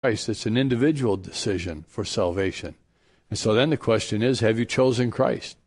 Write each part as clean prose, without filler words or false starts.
Christ. It's an individual decision for salvation. And so then the question is, have you chosen Christ?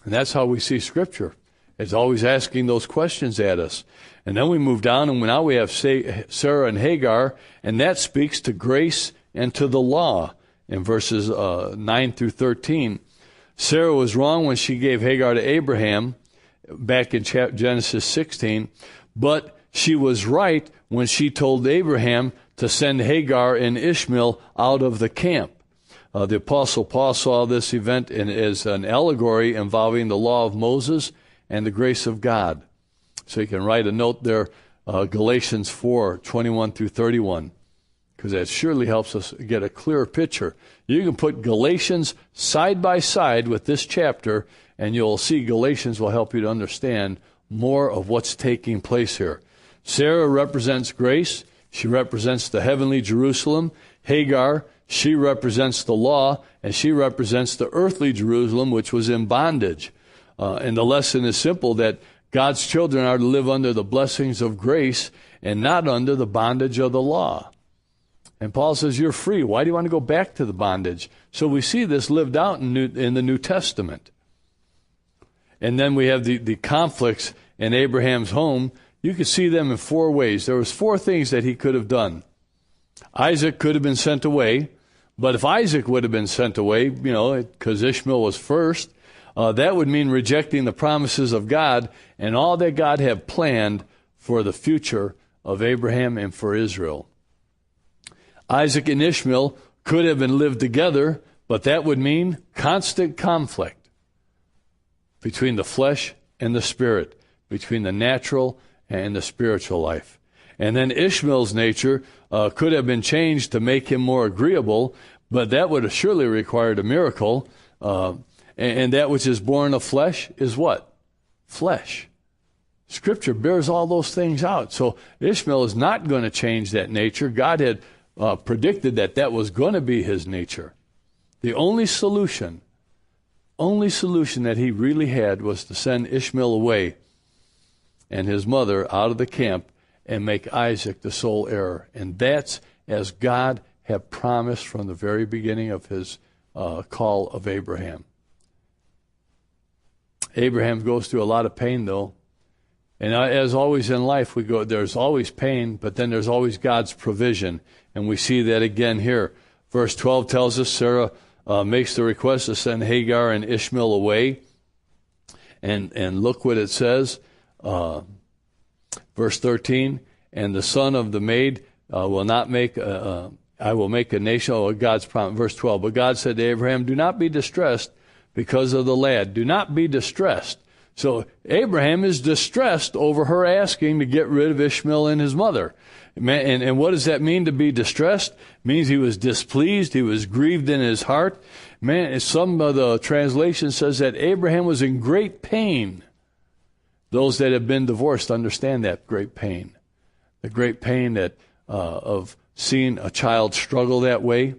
And that's how we see Scripture. It's always asking those questions at us. And then we move down, and now we have Sarah and Hagar, and that speaks to grace and to the law in verses 9 through 13. Sarah was wrong when she gave Hagar to Abraham back in Genesis 16, but she was right when she told Abraham to send Hagar and Ishmael out of the camp. The Apostle Paul saw this event as an allegory involving the law of Moses and the grace of God. So you can write a note there, Galatians 4, 21 through 31, because that surely helps us get a clearer picture. You can put Galatians side by side with this chapter, and you'll see Galatians will help you to understand more of what's taking place here. Sarah represents grace. She represents the heavenly Jerusalem. Hagar, she represents the law, and she represents the earthly Jerusalem, which was in bondage. And the lesson is simple, that God's children are to live under the blessings of grace and not under the bondage of the law. And Paul says, you're free. Why do you want to go back to the bondage? So we see this lived out in the New Testament. And then we have the conflicts in Abraham's home. You could see them in four ways. There was four things that he could have done. Isaac could have been sent away, but if Isaac would have been sent away, because Ishmael was first, that would mean rejecting the promises of God and all that God had planned for the future of Abraham and for Israel. Isaac and Ishmael could have been lived together, but that would mean constant conflict between the flesh and the spirit, between the natural and the spiritual life. And then Ishmael's nature could have been changed to make him more agreeable, but that would have surely required a miracle. And that which is born of flesh is what? Flesh. Scripture bears all those things out. So Ishmael is not going to change that nature. God had predicted that was going to be his nature. The only solution that he really had was to send Ishmael away and his mother out of the camp and make Isaac the sole heir. And that's as God had promised from the very beginning of his call of Abraham. Abraham goes through a lot of pain, though. And as always in life, there's always pain, but then there's always God's provision. And we see that again here. Verse 12 tells us Sarah makes the request to send Hagar and Ishmael away. And look what it says. Verse 13, and the son of the maid will not make, I will make a nation of God's promise. Verse 12, but God said to Abraham, do not be distressed because of the lad. Do not be distressed. So Abraham is distressed over her asking to get rid of Ishmael and his mother. And what does that mean, to be distressed? It means he was displeased. He was grieved in his heart. Some of the translation says that Abraham was in great pain. Those that have been divorced understand that great pain. The great pain that of seeing a child struggle that way.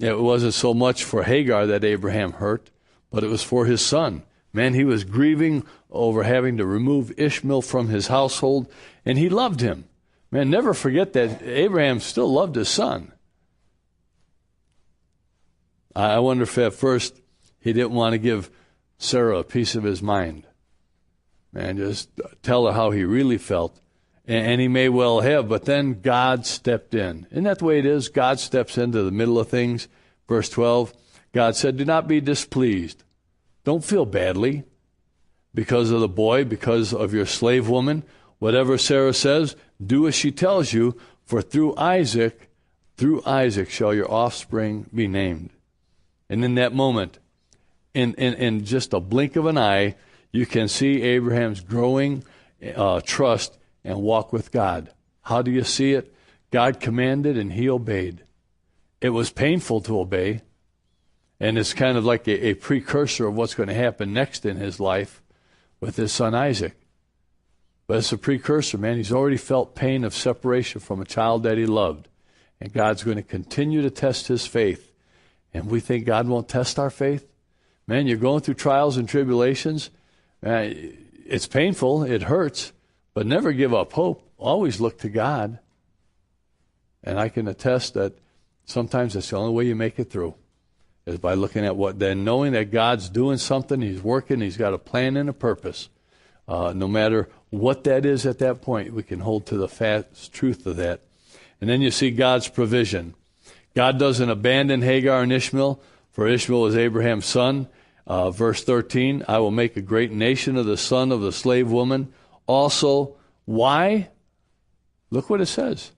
It wasn't so much for Hagar that Abraham hurt, but it was for his son. He was grieving over having to remove Ishmael from his household, and he loved him. Never forget that Abraham still loved his son. I wonder if at first he didn't want to give Sarah a piece of his mind. Just tell her how he really felt. And he may well have, but then God stepped in. Isn't that the way it is? God steps into the middle of things. Verse 12, God said, do not be displeased. Don't feel badly because of the boy, because of your slave woman. Whatever Sarah says, do as she tells you, for through Isaac shall your offspring be named. And in that moment, in just a blink of an eye, you can see Abraham's growing trust and walk with God. How do you see it? God commanded and he obeyed. It was painful to obey, and it's kind of like a precursor of what's going to happen next in his life with his son Isaac. But it's a precursor, He's already felt pain of separation from a child that he loved, and God's going to continue to test his faith. And we think God won't test our faith? You're going through trials and tribulations. It's painful, it hurts, but never give up hope. always look to God. And I can attest that sometimes that's the only way you make it through, is by looking at what, then knowing that God's doing something, He's working, He's got a plan and a purpose. No matter what that is at that point, we can hold to the fast truth of that. And then you see God's provision. God doesn't abandon Hagar and Ishmael, for Ishmael is Abraham's son. Verse 13, I will make a great nation of the son of the slave woman. Also, why? Look what it says.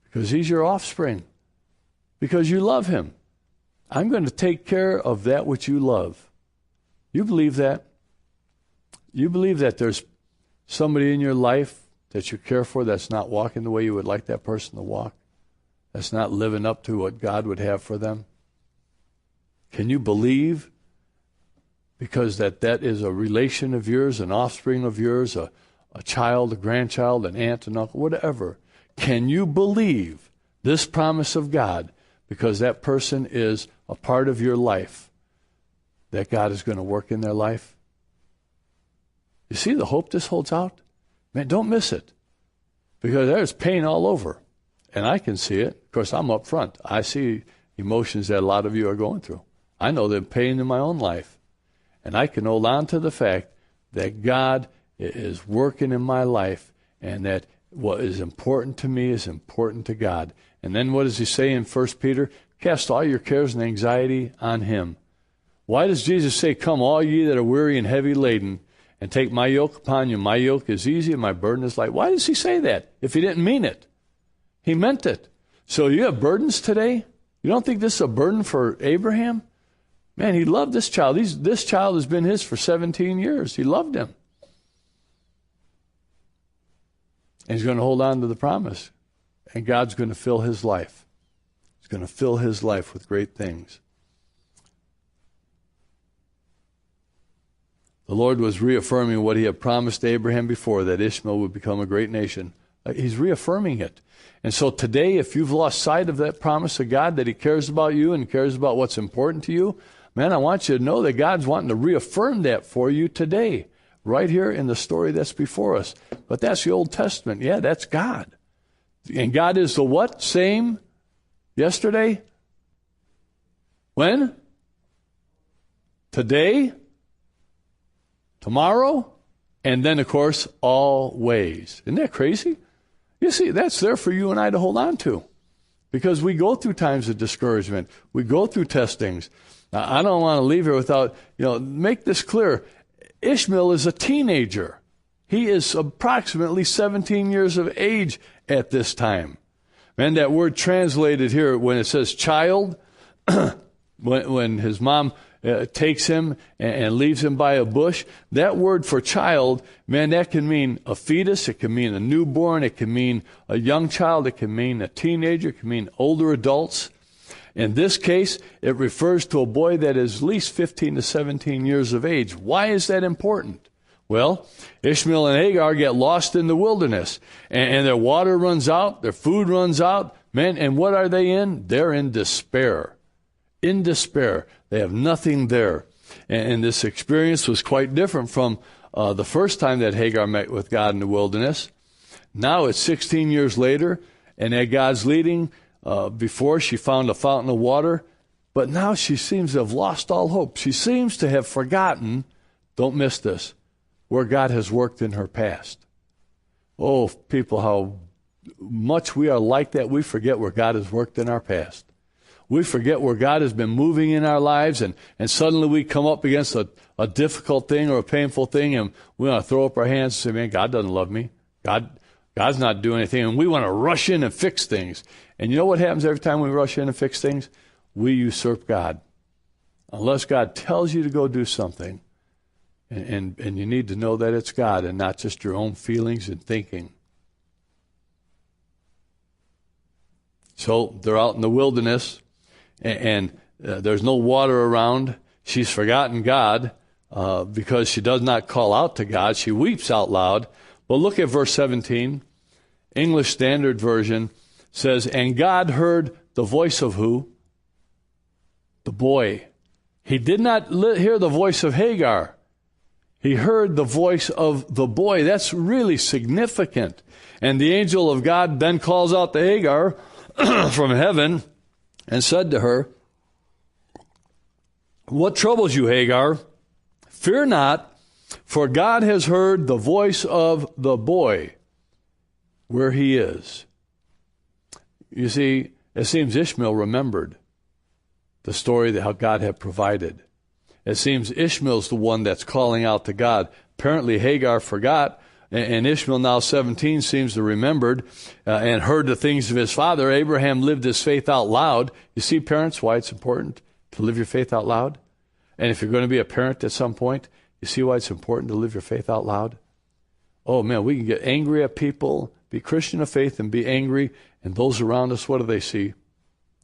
Because he's your offspring. Because you love him. I'm going to take care of that which you love. You believe that? You believe that there's somebody in your life that you care for that's not walking the way you would like that person to walk? That's not living up to what God would have for them? Can you believe, because that is a relation of yours, an offspring of yours, a child, a grandchild, an aunt, an uncle, whatever? Can you believe this promise of God, because that person is a part of your life, that God is going to work in their life? You see the hope this holds out? Man, don't miss it. Because there's pain all over. And I can see it. Of course, I'm up front. I see emotions that a lot of you are going through. I know the pain in my own life. And I can hold on to the fact that God is working in my life, and that what is important to me is important to God. And then what does he say in 1 Peter? Cast all your cares and anxiety on him. Why does Jesus say, come all ye that are weary and heavy laden, and take my yoke upon you? My yoke is easy and my burden is light. Why does he say that if he didn't mean it? He meant it. So you have burdens today? You don't think this is a burden for Abraham? Man, he loved this child. This child has been his for 17 years. He loved him. And he's going to hold on to the promise. And God's going to fill his life. He's going to fill his life with great things. The Lord was reaffirming what he had promised Abraham before, that Ishmael would become a great nation. He's reaffirming it. And so today, if you've lost sight of that promise of God, that he cares about you and cares about what's important to you, man, I want you to know that God's wanting to reaffirm that for you today, right here in the story that's before us. But that's the Old Testament. Yeah, that's God. And God is the what? Same yesterday? When? Today? Tomorrow? And then, of course, always. Isn't that crazy? You see, that's there for you and I to hold on to. Because we go through times of discouragement. We go through testings. Now, I don't want to leave here without, make this clear. Ishmael is a teenager. He is approximately 17 years of age at this time. And that word translated here, when it says child, when his mom takes him and leaves him by a bush, that word for child, man, that can mean a fetus, it can mean a newborn, it can mean a young child, it can mean a teenager, it can mean older adults. In this case, it refers to a boy that is at least 15 to 17 years of age. Why is that important? Well, Ishmael and Hagar get lost in the wilderness, and their water runs out, their food runs out, man, and what are they in? They're in despair. In despair. They have nothing there. And this experience was quite different from the first time that Hagar met with God in the wilderness. Now it's 16 years later, and at God's leading, before she found a fountain of water, but now she seems to have lost all hope. She seems to have forgotten, don't miss this, where God has worked in her past. Oh, people, how much we are like that. We forget where God has worked in our past. We forget where God has been moving in our lives, and suddenly we come up against a difficult thing or a painful thing, and we want to throw up our hands and say, man, God doesn't love me. God's not doing anything, and we want to rush in and fix things. And you know what happens every time we rush in and fix things? We usurp God. Unless God tells you to go do something, and you need to know that it's God and not just your own feelings and thinking. So they're out in the wilderness, and there's no water around. She's forgotten God because she does not call out to God. She weeps out loud. But look at verse 17. English Standard Version says, and God heard the voice of who? The boy. He did not hear the voice of Hagar. He heard the voice of the boy. That's really significant. And the angel of God then calls out to Hagar from heaven and said to her, "What troubles you, Hagar? Fear not, for God has heard the voice of the boy where he is." You see, it seems Ishmael remembered the story that how God had provided. It seems Ishmael's the one that's calling out to God. Apparently Hagar forgot, and Ishmael, now 17, seems to remembered and heard the things of his father. Abraham lived his faith out loud. You see, parents, why it's important to live your faith out loud? And if you're going to be a parent at some point, you see why it's important to live your faith out loud? Oh, man, we can get angry at people, be Christian of faith and be angry, and those around us, what do they see?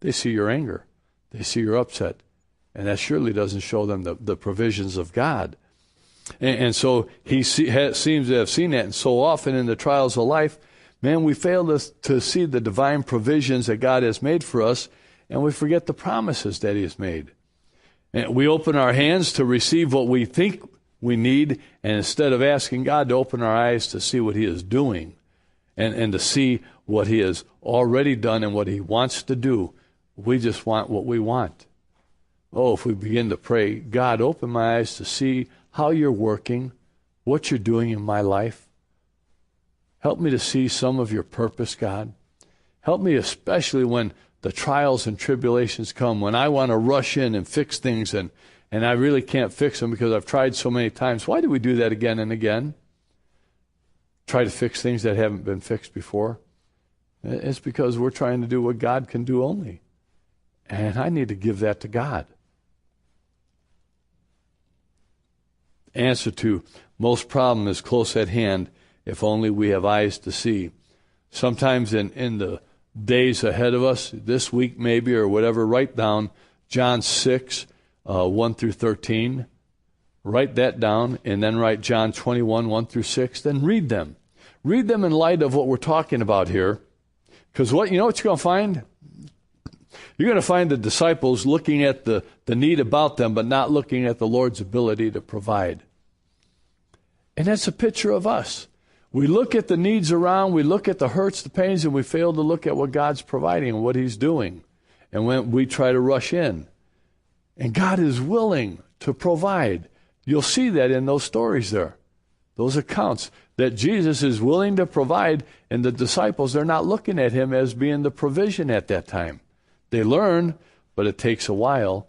They see your anger. They see your upset. And that surely doesn't show them the provisions of God. And so he seems to have seen that. And so often in the trials of life, man, we fail to see the divine provisions that God has made for us, and we forget the promises that he has made. And we open our hands to receive what we think we need, and instead of asking God to open our eyes to see what he is doing and to see what he has already done and what he wants to do, we just want what we want. Oh, if we begin to pray, God, open my eyes to see how you're working, what you're doing in my life. Help me to see some of your purpose, God. Help me especially when the trials and tribulations come, when I want to rush in and fix things and I really can't fix them because I've tried so many times. Why do we do that again and again? Try to fix things that haven't been fixed before. It's because we're trying to do what God can do only. And I need to give that to God. Answer to most problem is close at hand if only we have eyes to see. Sometimes in the days ahead of us, this week maybe or whatever, write down John 6, 1 through 13. Write that down, and then write John 21, 1 through 6. Then read them. Read them in light of what we're talking about here. Because what you're going to find? You're going to find the disciples looking at the need about them, but not looking at the Lord's ability to provide. And that's a picture of us. We look at the needs around, we look at the hurts, the pains, and we fail to look at what God's providing and what he's doing. And when we try to rush in. And God is willing to provide. You'll see that in those stories there, those accounts, that Jesus is willing to provide, and the disciples, they're not looking at him as being the provision at that time. They learn, but it takes a while.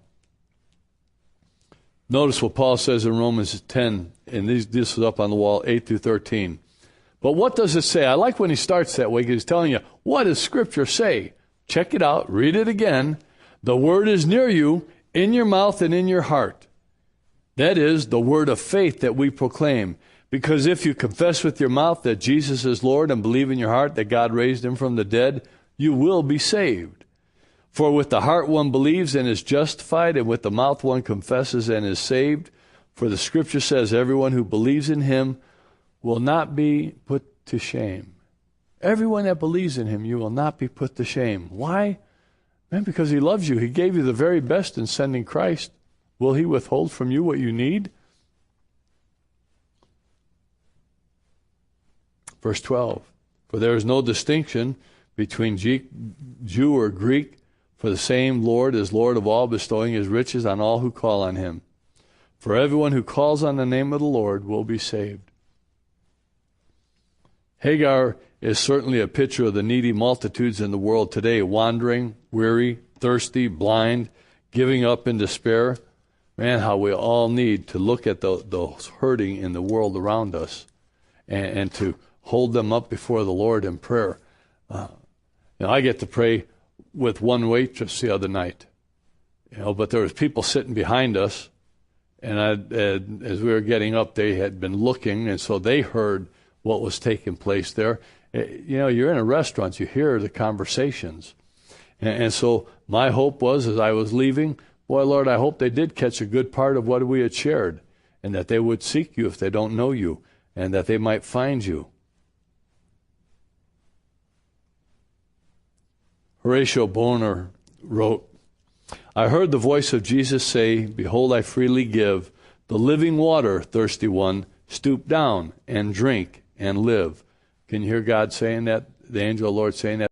Notice what Paul says in Romans 10, and this is up on the wall, 8 through 13. But what does it say? I like when he starts that way, because he's telling you, what does Scripture say? Check it out, read it again. The word is near you, in your mouth and in your heart. That is the word of faith that we proclaim. Because if you confess with your mouth that Jesus is Lord and believe in your heart that God raised him from the dead, you will be saved. For with the heart one believes and is justified, and with the mouth one confesses and is saved. For the Scripture says, everyone who believes in him will not be put to shame. Everyone that believes in him, you will not be put to shame. Why? Man, because he loves you. He gave you the very best in sending Christ. Will he withhold from you what you need? Verse 12, for there is no distinction between Jew or Greek, for the same Lord is Lord of all, bestowing his riches on all who call on him. For everyone who calls on the name of the Lord will be saved. Hagar is certainly a picture of the needy multitudes in the world today, wandering, weary, thirsty, blind, giving up in despair. Man, how we all need to look at those hurting in the world around us and to hold them up before the Lord in prayer. I get to pray with one waitress the other night, but there was people sitting behind us, and as we were getting up, they had been looking, and so they heard what was taking place there. You're in a restaurant, you hear the conversations, and so my hope was, as I was leaving, boy, Lord, I hope they did catch a good part of what we had shared, and that they would seek you if they don't know you, and that they might find you. Horatio Bonar wrote, I heard the voice of Jesus say, behold, I freely give. the living water, thirsty one, stoop down and drink and live. Can you hear God saying that, the angel of the Lord saying that?